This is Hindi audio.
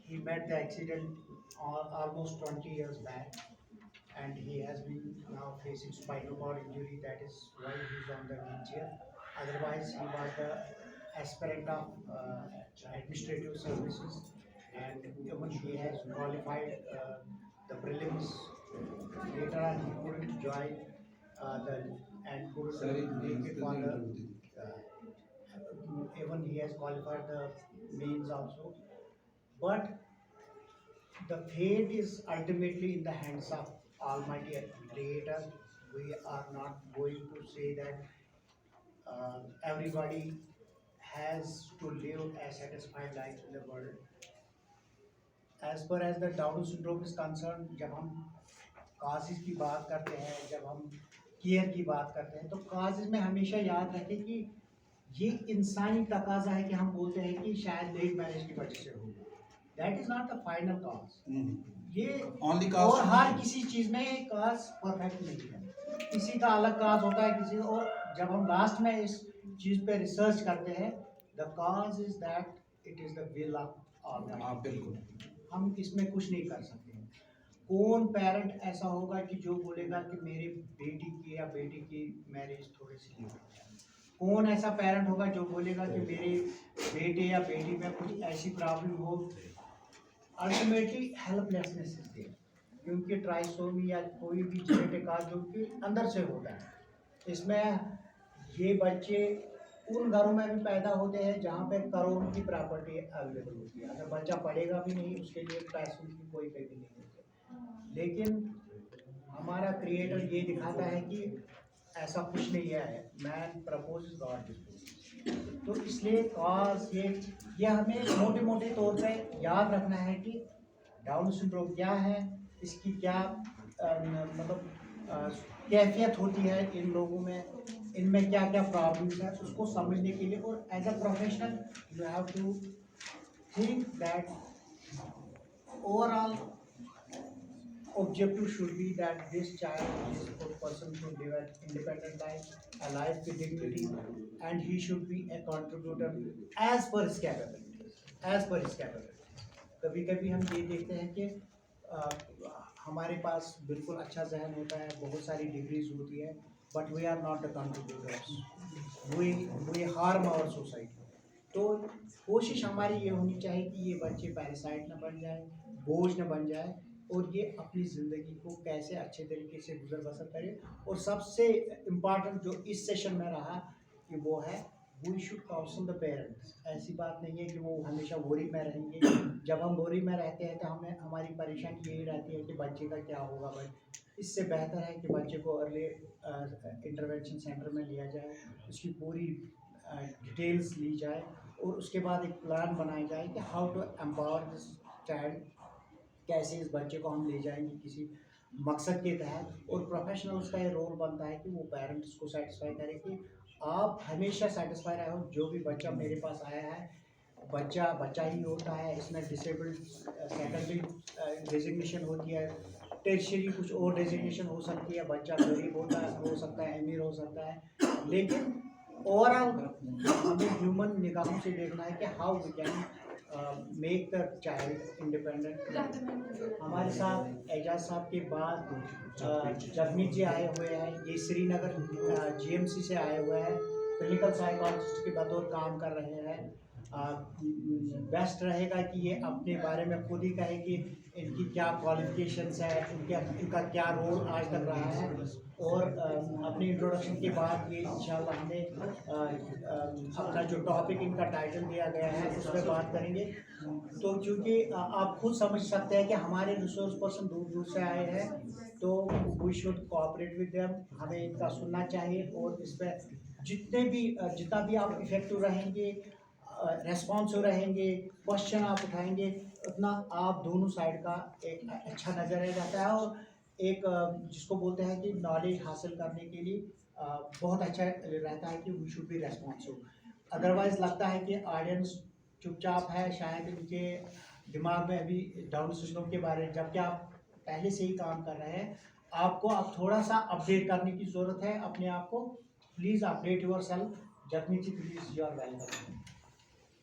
he met the accident almost 20 years back, and he has been now facing spinal cord injury. That is why he's on the wheelchair. Otherwise, he was the aspirant of administrative services, and even he has qualified the prelims. Later on, he couldn't join the and couldn't make it for the. Even he has qualified the mains also, but the fate is ultimately in the hands of Almighty Creator. We are not going to say that everybody has to live a satisfied life in the world. As far as the Down syndrome is concerned, जब हम काजेज की बात करते हैं, जब हम केयर की बात करते हैं, तो काजेज में हमेशा याद रखें कि ये इंसानी तकाजा है कि हम बोलते हैं कि शायद लेट मैरिज की वजह से हो, that is not the final cause. ये और हर किसी चीज में काज परफेक्ट नहीं है, किसी का अलग काज होता है किसी, और जब हम लास्ट में इस चीज पे रिसर्च करते हैं, the cause is that it is the will of almighty. बिल्कुल, हम इसमें कुछ नहीं कर सकते हैं। कौन पेरेंट ऐसा होगा कि जो बोलेगा कि मेरे बेटी की या बेटे की मैरिज थोड़ी सी लेट हो जाए? कौन ऐसा पेरेंट होगा जो बोलेगा कि मेरे बेटे या बेटी में कुछ ऐसी प्रॉब्लम हो? अल्टीमेटली हेल्पलेसनेस इज देयर, क्योंकि ट्राइसोमी या कोई भी जेनेटिक काज जो कि अंदर से होता है, इसमें ये बच्चे उन घरों में भी पैदा होते हैं जहाँ पे करोड़ों की प्रॉपर्टी अवेलेबल होती है। अगर बच्चा पढ़ेगा भी नहीं, उसके लिए पैसों की कोई पे भी नहीं होती, लेकिन हमारा क्रिएटर ये दिखाता है कि ऐसा कुछ नहीं है, मैन प्रपोज गॉड डिस्पोज। तो इसलिए कॉज ये हमें मोटे मोटे तौर पे याद रखना है कि डाउन सिंड्रोम क्या है, इसकी क्या मतलब कैफियत होती है इन लोगों में, इनमें क्या क्या प्रॉब्लम्स है, उसको समझने के लिए। और as a professional you have to think that overall objective should be that this child is a person to live an independent life, a life with dignity, and he should be a contributor as per his capabilities, as per his capabilities. कभी कभी हम ये देखते हैं कि हमारे पास बिल्कुल अच्छा जहन होता है, बहुत सारी डिग्रीज होती है, but we are not the contributors, we harm our society. तो कोशिश हमारी ये होनी चाहिए कि ये बच्चे पैरासाइट न बन जाए, बोझ न बन जाए, और ये अपनी ज़िंदगी को कैसे अच्छे तरीके से गुजर बसर करे। और सबसे इम्पॉर्टेंट जो इस सेशन में रहा कि वो है we should counsel the parents. ऐसी बात नहीं है कि वो हमेशा बोरी में रहेंगे। जब हम बोरी में रहते हैं तो हमें हमारी परेशानी यही रहती है कि बच्चे का क्या होगा। बट इससे बेहतर है कि बच्चे को अर्ली इंटरवेंशन सेंटर में लिया जाए, उसकी पूरी डिटेल्स ली जाए, और उसके बाद एक प्लान बनाया जाए कि how to empower this child, कैसे इस बच्चे को हम ले जाएंगे किसी मकसद के तहत। और प्रोफेशनल उसका ये रोल बनता है कि वो पेरेंट्स को सेटिस्फाई करे कि आप हमेशा सेटिस्फाई रहो। जो भी बच्चा मेरे पास आया है, बच्चा बच्चा ही होता है, इसमें डिसेबल्ड सेकेंडरी डेजिग्नेशन होती है, टर्शियरी कुछ और डेजिग्नेशन हो सकती है, बच्चा गरीब होता है, हो सकता है अमीर हो सकता है, लेकिन ओवरऑल हमें ह्यूमन निगाहों से देखना है कि how we can make the child independent. हमारे साथ एजाज साहब के बाद जगमीत जी आए हुए हैं, ये श्रीनगर जीएमसी से आए हुए हैं, क्लिनिकल साइकोलॉजिस्ट के बतौर काम कर रहे हैं। बेस्ट रहेगा कि ये अपने बारे में खुद ही कहें कि इनकी क्या क्वालिफिकेशंस है, इनका क्या रोल आज तक रहा है। और अपनी इंट्रोडक्शन के बाद ये इंशाल्लाह हमें अपना जो टॉपिक इनका टाइटल दिया गया है उस पर बात करेंगे। तो क्योंकि आप खुद समझ सकते हैं कि हमारे रिसोर्स पर्सन दूर दूर से आए हैं, तो we should cooperate with them, हमें इनका सुनना चाहिए। और इस पर जितना भी आप इफेक्टिव रहेंगे, रेस्पॉन्सिव रहेंगे, क्वेश्चन आप उठाएंगे, उतना आप दोनों साइड का एक अच्छा नज़रिया रहता है। और एक जिसको बोलते हैं कि नॉलेज हासिल करने के लिए बहुत अच्छा रहता है कि we should be responsive. Otherwise लगता है कि ऑडियंस चुपचाप है, शायद इनके दिमाग में अभी डाउन सिंड्रोम के बारे में, जबकि आप पहले से ही काम कर रहे हैं, आपको अब थोड़ा सा अपडेट करने की ज़रूरत है अपने आप को। Please update yourself. Jagmeet ji, please, you are welcome.